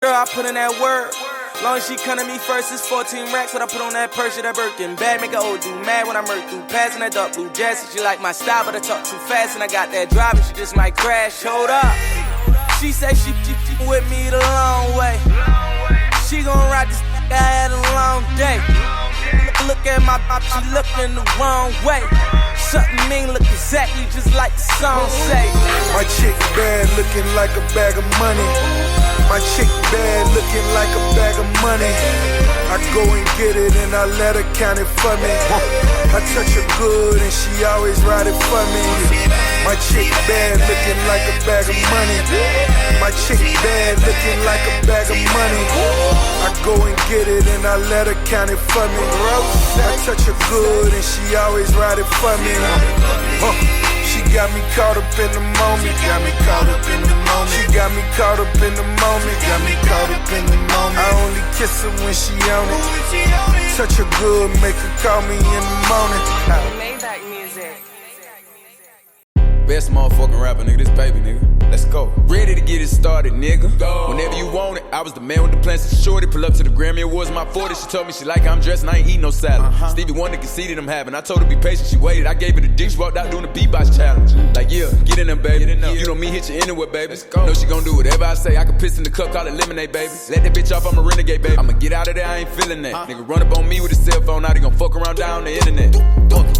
Girl, I put in that work. Long as she come to me first, it's 14 racks. What I put on that purse, that Birkin bag. Make her old dude mad when I murk through. Passing that dark blue jazz. She like my style, but I talk too fast. And I got that drive, and she just might crash. Hold up. She say she with me the long way. She gon' ride this I had a long day. Look at my pop, she looking the wrong way. Something mean look exactly just like the song say. My chick bad looking like a bag of money. My chick bad looking like a bag of money. I go and get it and I let her count it for me. I touch her good and she always ride it for me. My chick bad looking like a bag of money. My chick bad looking like a bag of money. I go and get it and I let her count it for me. I touch her good and she always ride it for me. She got me caught up in the moment. Got me caught up in the moment. She got me caught up in the moment. Got me caught up in the moment. I only kiss her when she on it. Touch her good, make her call me in the morning. Maybach music. Best motherfucking rapper, nigga. This baby, nigga. Let's go. Ready to get it started, nigga. Go. Whenever you want it, I was the man with the plans to shorty. Pull up to the Grammy Awards, my 40. She told me she like how I'm dressed and I ain't eat no salad. Stevie Wonder conceded I'm having. I told her be patient, she waited. I gave her the dick, she walked out doing the beatbox challenge. Like, yeah, get in there, baby. You know me, hit you anywhere, baby. Let's go. Know she gon' do whatever I say. I can piss in the cup, call it lemonade, baby. Let that bitch off, I'm a renegade, baby. I'ma get out of there, I ain't feeling that. Nigga run up on me with his cell phone, now they gon' fuck around down the internet.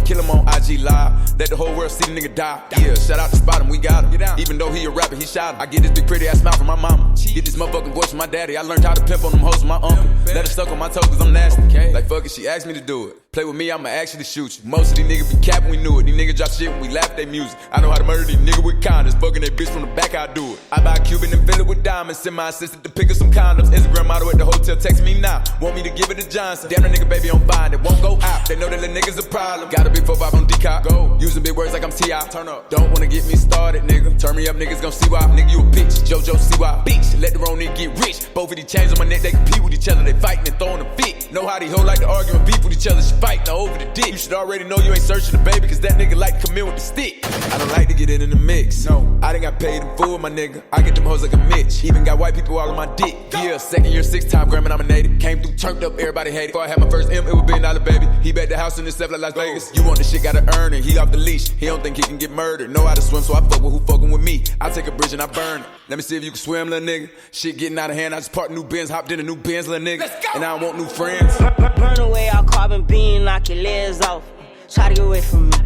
Kill him on IG Live, let the whole world see the nigga die. Yeah, shout out to Spot him, we got him. Even though he a rapper, he shot him. I get this big pretty ass smile from my mama. Get this motherfucking voice from my daddy. I learned how to pimp on them hoes from my uncle. Let her suck on my toes cause I'm nasty. Like fuck it, she asked me to do it. Play with me, I'ma actually shoot you. Most of these niggas be capping, we knew it. These niggas drop shit when we laugh at their music. I know how to murder these niggas with condoms. Fucking that bitch from the back, I do it. I buy a Cuban and fill it with diamonds. Send my assistant to pick up some condoms. Instagram model at the hotel, text me now. Want me to give it to Johnson. Damn, that nigga baby on fine, it won't go out. They know that little niggas a problem. Got a big 4-5 on D-Cop. Go. Using big words like I'm T.I. Turn up. Don't wanna get me started, nigga. Turn me up, niggas gon' see why. Nigga, you a bitch. JoJo, see why. Bitch, let the wrong nigga get rich. Both of these chains on my neck, they compete with each other. They fighting and throwing a fit. Know how these hoes like to argue and beef with each other. She fighting over the dick. You should already know you ain't searching the baby, cause that nigga like to come in with the stick. I don't like to get in the mix. No, I done got paid in full, my nigga. I get them hoes like a Mitch. Even got white people all on my dick. Yeah, second year, 6-time Grammy nominated. Came through, turned up, everybody hated. Before I had my first M, it was $1 billion, baby. He bet the house in the stuff like Las Vegas. You want the shit, gotta earn it. He off the leash, he don't think he can get murdered. Know how to swim, so I fuck with who fucking with me. I take a bridge and I burn it. Let me see if you can swim, little nigga. Shit getting out of hand, I just parked new Benz, hopped in a new Benz, little nigga. And I don't want new friends. Burn away all carbon beam, knock your legs off. Try to get away from me,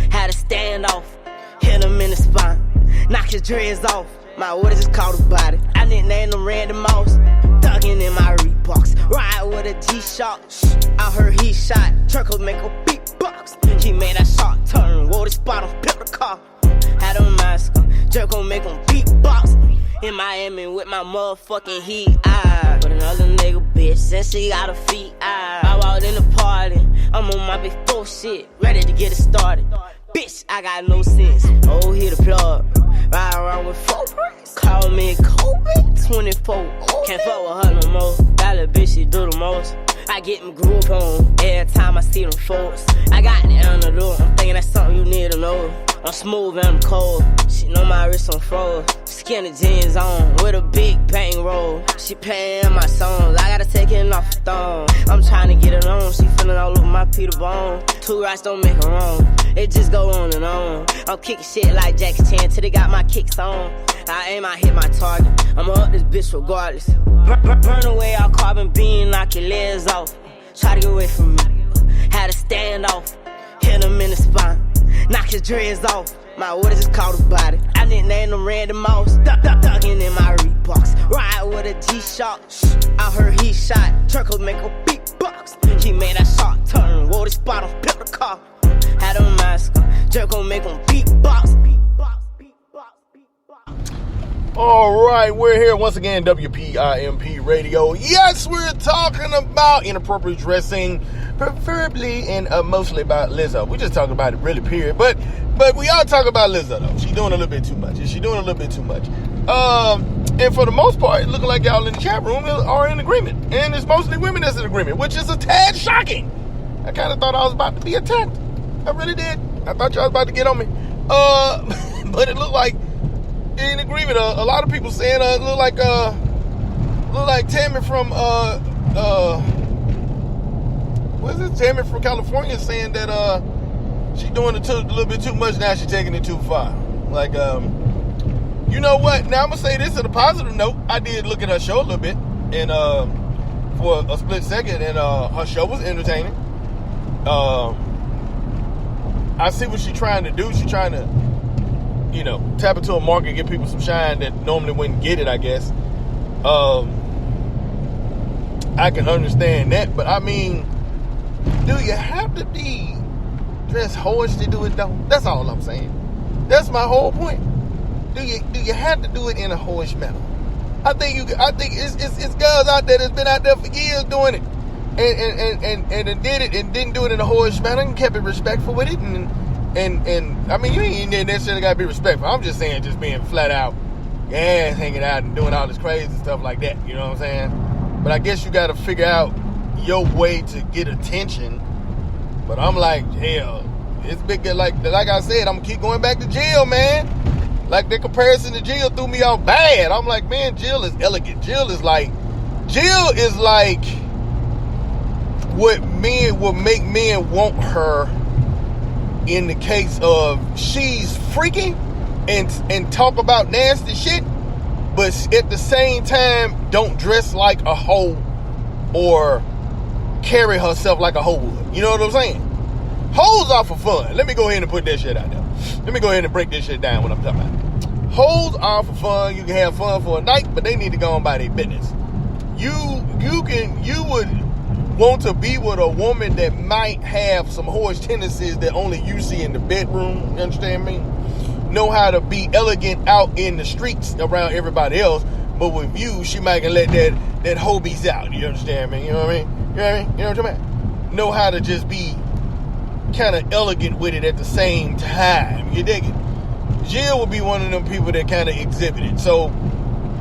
had to stand off. Hit him in the spine, knock your dreads off. My orders is called a body, I nicknamed them Randy Moss. Thuggin' in my Reeboks, ride with a G-Shock. I heard he shot, Turco make a beatbox. He made that shot turn, wore the spot on flip the car. Had a mask on, Jerko make him beatbox. In Miami with my motherfucking heat, with another nigga bitch, since she got her feet, I walked in the party, I'm on my big 4 shit, ready to get it started. Bitch, I got no sense, oh, hit the plug, ride around with 4 bricks, call me Kobe, 24, can't fuck with her no more, that little bitch, she do the most. I get them groove on every time I see them folks. I got the antidote, I'm thinking that's something you need to know. I'm smooth and I'm cold, she know my wrist on froze. Skinny jeans on with a big bang roll. She paying my songs, I gotta take it off the thong. I'm trying to get it on, she feeling all over my Peter Bone. 2 rights don't make her wrong, it just go on and on. I'm kicking shit like Jackie Chan till they got my kicks on. I aim, I hit my target, I'ma up this bitch regardless. Burn away all carbon beam, knock your legs off. Try to get away from me, had to stand off. Hit him in the spine, knock your dreads off. My orders is called a body, I nicknamed them Randy Moss. Thuggin' in my Reeboks, ride with a G-Shock. I heard he shot, Turco make a beatbox. He made that shot turn, wore the spot on flip the car. Had a mask on, Jerko make him beatbox. All right, we're here once again, WPIMP Radio. Yes, we're talking about inappropriate dressing, preferably and mostly about Lizzio. We just talking about it, really, period. But we all talk about Lizzio, though. She's doing a little bit too much. And for the most part, it looking like y'all in the chat room are in agreement. And it's mostly women that's in agreement, which is a tad shocking. I kind of thought I was about to be attacked. I really did. I thought y'all was about to get on me. But it looked like in agreement. A lot of people saying it looked like Look like Tammy from what's it? Tammy from California saying that she doing it a little bit too much now. She taking it too far. Like you know what? Now I'm gonna say this on a positive note. I did look at her show a little bit, and for a split second, and her show was entertaining. I see what she's trying to do. She's trying to, you know, tap into a market, give people some shine that normally wouldn't get it, I guess. I can understand that, but I mean, do you have to be dressed hoish to do it though? That's all I'm saying. That's my whole point. Do you have to do it in a hoish manner? I think it's girls out there that's been out there for years doing it, and did it and didn't do it in a hoish manner and kept it respectful with it, and I mean, you ain't necessarily gotta be respectful. I'm just saying, just being flat out, your ass hanging out and doing all this crazy stuff like that. You know what I'm saying? But I guess you got to figure out your way to get attention. But I'm like, hell, it's big. Like I said, I'm gonna keep going back to Jill, man. Like, the comparison to Jill threw me off bad. I'm like, man, Jill is elegant. Jill is like what make men want her. In the case of she's freaky and talk about nasty shit, but at the same time don't dress like a hoe or carry herself like a hoe would. You know what I'm saying? Hoes are for fun. Let me go ahead and put that shit out there. Let me go ahead and break this shit down what I'm talking about. Hoes are for fun. You can have fun for a night, but they need to go on by their business. You would want to be with a woman that might have some whorish tendencies that only you see in the bedroom. You understand me? Know how to be elegant out in the streets around everybody else, but with you, she might can let that hobies out. You understand me? You know what I mean? You know what I mean? You know what I'm talking about? Know how to just be kind of elegant with it at the same time. You dig it? Jill will be one of them people that kind of exhibit it. So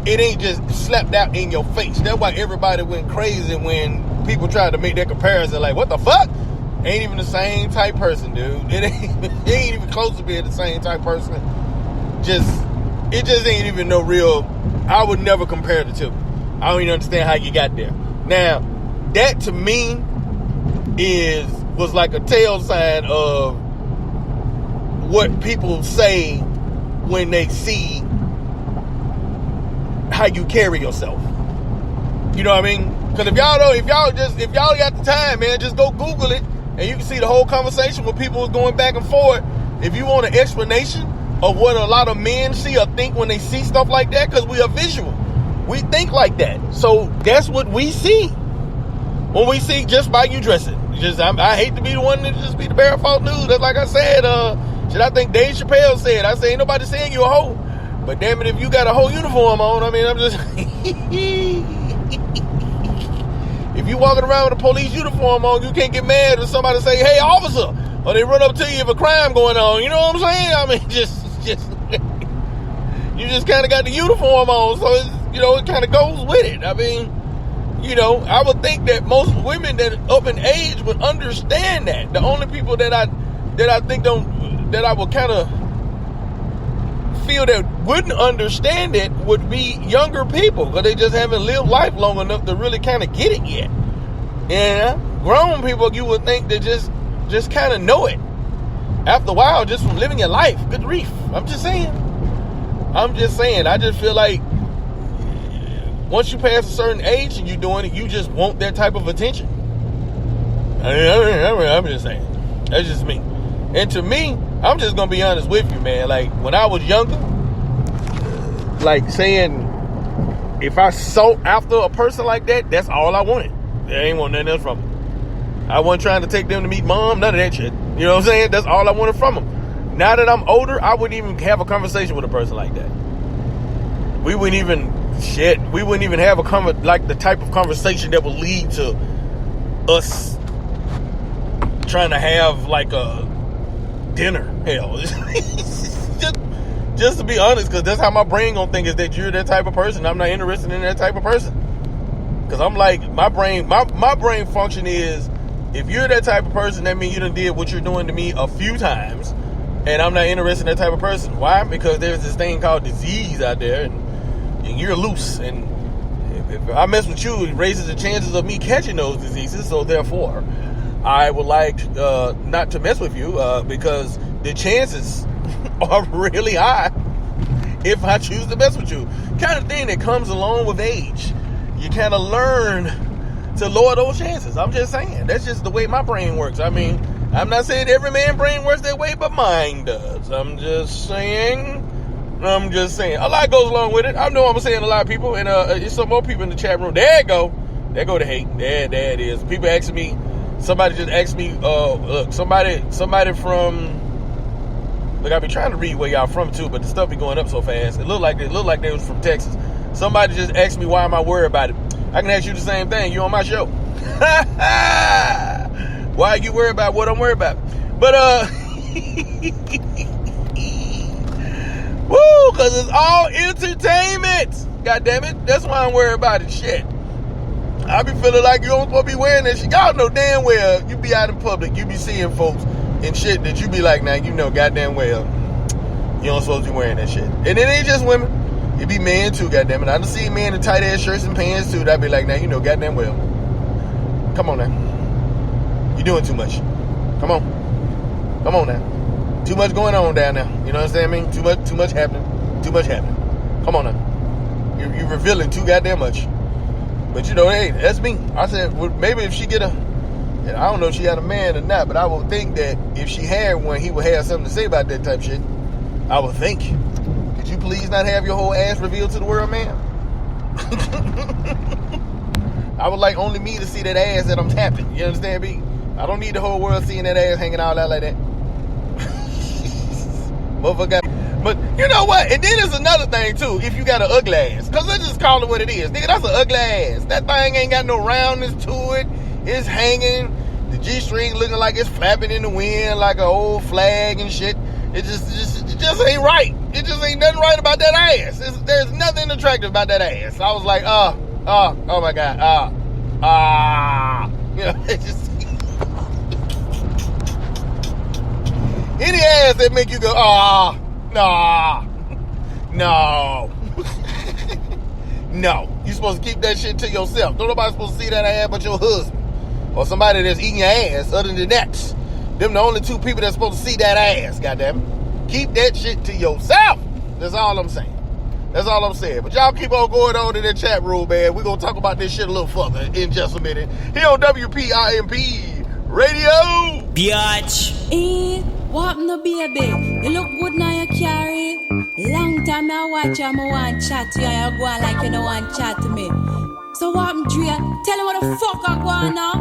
it ain't just slapped out in your face. That's why everybody went crazy when people tried to make that comparison. Like, what the fuck? Ain't even the same type person, dude. It ain't even close to being the same type person. It just ain't even no real. I would never compare the two. I don't even understand how you got there. Now, that to me was like a tail sign of what people say when they see how you carry yourself. You know what I mean? Because if y'all got the time, man, just go Google it, and you can see the whole conversation where people was going back and forth. If you want an explanation of what a lot of men see or think when they see stuff like that, because we are visual, we think like that. So that's what we see when we see just by you dressing. I hate to be the one to just be the bearer of false news. That's like I said. I think Dave Chappelle said. I say ain't nobody saying you a hoe, but damn it, if you got a whole uniform on, I mean, I'm just. If you walking around with a police uniform on, you can't get mad when somebody say, "Hey, officer," or they run up to you if a crime going on. You know what I'm saying? I mean, just you just kind of got the uniform on, so it's, it kind of goes with it. I mean, I would think that most women that up in age would understand that. The only people that I think that I would kind of feel that wouldn't understand it would be younger people, because they just haven't lived life long enough to really kind of get it yet. And grown people, you would think that just kind of know it after a while, just from living your life. Good grief. I'm just saying. I just feel like once you pass a certain age and you're doing it, you just want that type of attention. I'm just saying. That's just me. And to me, I'm just going to be honest with you, man. Like, when I was younger, like saying, if I sought after a person like that, that's all I wanted. I ain't want nothing else from them. I wasn't trying to take them to meet mom, none of that shit. You know what I'm saying? That's all I wanted from them. Now that I'm older, I wouldn't even have a conversation with a person like that. We wouldn't even have the type of conversation that would lead to us trying to have like a dinner. Hell, just to be honest, because that's how my brain gonna think, is that you're that type of person. I'm not interested in that type of person. Because I'm like, my brain function is, if you're that type of person, that means you done did what you're doing to me a few times, and I'm not interested in that type of person. Why? Because there's this thing called disease out there, and you're loose, and if I mess with you, it raises the chances of me catching those diseases. So therefore, I would like not to mess with you because the chances are really high if I choose to mess with you. Kind of thing that comes along with age. You kind of learn to lower those chances. I'm just saying. That's just the way my brain works. I mean, I'm not saying every man's brain works that way, but mine does. I'm just saying. A lot goes along with it. I know I'm saying a lot of people, and there's some more people in the chat room. There you go. There go the hate. There it is. People asking me. Somebody just asked me. Look, somebody from. Look, I be trying to read where y'all from too, but the stuff be going up so fast. It looked like they was from Texas. Somebody just asked me why am I worried about it. I can ask you the same thing. You on my show. Why are you worried about what I'm worried about? But woo, because it's all entertainment. God damn it. That's why I'm worried about it. Shit. I be feeling like you don't supposed to be wearing that shit. Y'all know damn well you be out in public, you be seeing folks and shit that you be like, now you know goddamn well you don't supposed to be wearing that shit. And it ain't just women. It be men too, goddamn it. I done see men in tight ass shirts and pants too. That be like, now you know goddamn well. Come on now. You doing too much. Come on now. Too much going on down there. You know what I'm saying? I mean, too much happening. Too much happening. Come on now. You're revealing too goddamn much. But you know, hey, that's me. I said, well, maybe if she get a, I don't know if she had a man or not, but I would think that if she had one, he would have something to say about that type of shit. I would think. Could you please not have your whole ass revealed to the world, man? I would like only me to see that ass that I'm tapping. You understand me? I don't need the whole world seeing that ass hanging out like that. Motherfucker. But you know what? And then there's another thing too. If you got an ugly ass, cause let's just call it what it is, nigga. That's an ugly ass. That thing ain't got no roundness to it. It's hanging. The G-string looking like it's flapping in the wind like an old flag and shit. It just ain't right. It just ain't nothing right about that ass. There's nothing attractive about that ass. I was like, oh my god, you know, it just any ass that make you go, no. No. You supposed to keep that shit to yourself. Don't nobody supposed to see that ass but your husband. Or somebody that's eating your ass other than that. Them the only two people that's supposed to see that ass, goddammit. Keep that shit to yourself. That's all I'm saying. That's all I'm saying. But y'all keep on going on in that chat room, man. We're going to talk about this shit a little further in just a minute. Here on WPIMP Radio. Biatch. What happened to baby? You look good now, you carry. Long time I watch you, I want to chat to you, and you go on like you don't want to chat to me. So what happened, Drea? Tell him what the fuck I go on now.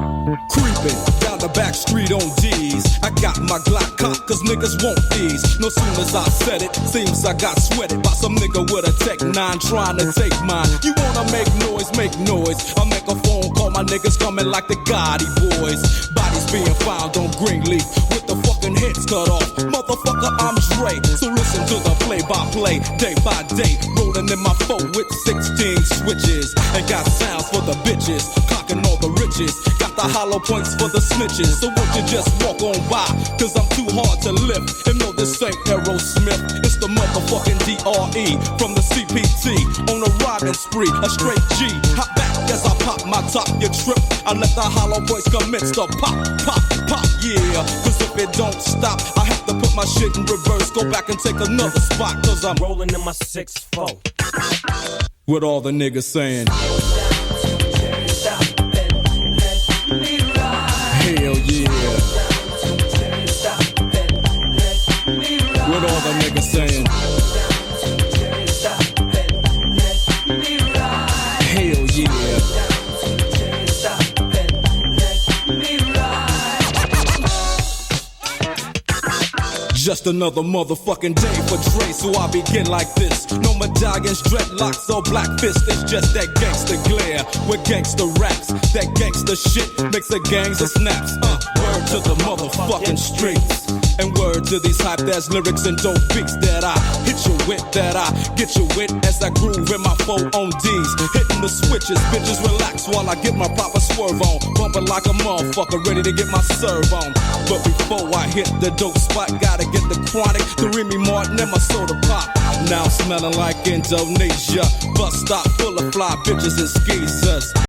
Creeping down the back street on D's. I got my Glock cocked cause niggas want these. No soon as I said it, seems I got sweated by some nigga with a Tech 9 trying to take mine. You wanna make noise, make noise. I make a phone call, my niggas coming like the Gotti boys. Bodies being found on Greenleaf with the fucking heads cut off. Motherfucker, I'm Dre. So listen to the play-by-play, day by day. Rolling in my 4 with 16 switches. And got sounds for the bitches, clocking all the riches. Got the hollow points for the snitches. So won't you just walk on by, cause I'm too hard to lift. And no, this ain't Aerosmith, it's the motherfucking DRE from the CPT. On a riding spree, a straight G. Hop back as I pop my top, you trip. I let the hollow points commence to pop, pop, pop, yeah. Cause if it don't stop, I have to put my shit in reverse. Go back and take another spot, cause I'm rolling in my 6-4. With all the niggas saying hell yeah. With all the niggas saying hell yeah. Just another motherfucking day for Dre, so I begin like this. No medallions, dreadlocks, or black fists. It's just that gangster glare with gangster raps. That gangster shit makes the gangs of snaps. Word to the motherfucking streets. And word to these hype-ass lyrics and dope beats that I hit you with, that I get you with as I groove in my 4 on D's. Hitting the switches, bitches relax while I get my proper swerve on. Bumping like a motherfucker, ready to get my serve on. But before I hit the dope spot, gotta get the chronic, the Remy Martin and my soda pop. Now I'm smelling like Indonesia. Bus stop full of fly bitches and skeezers.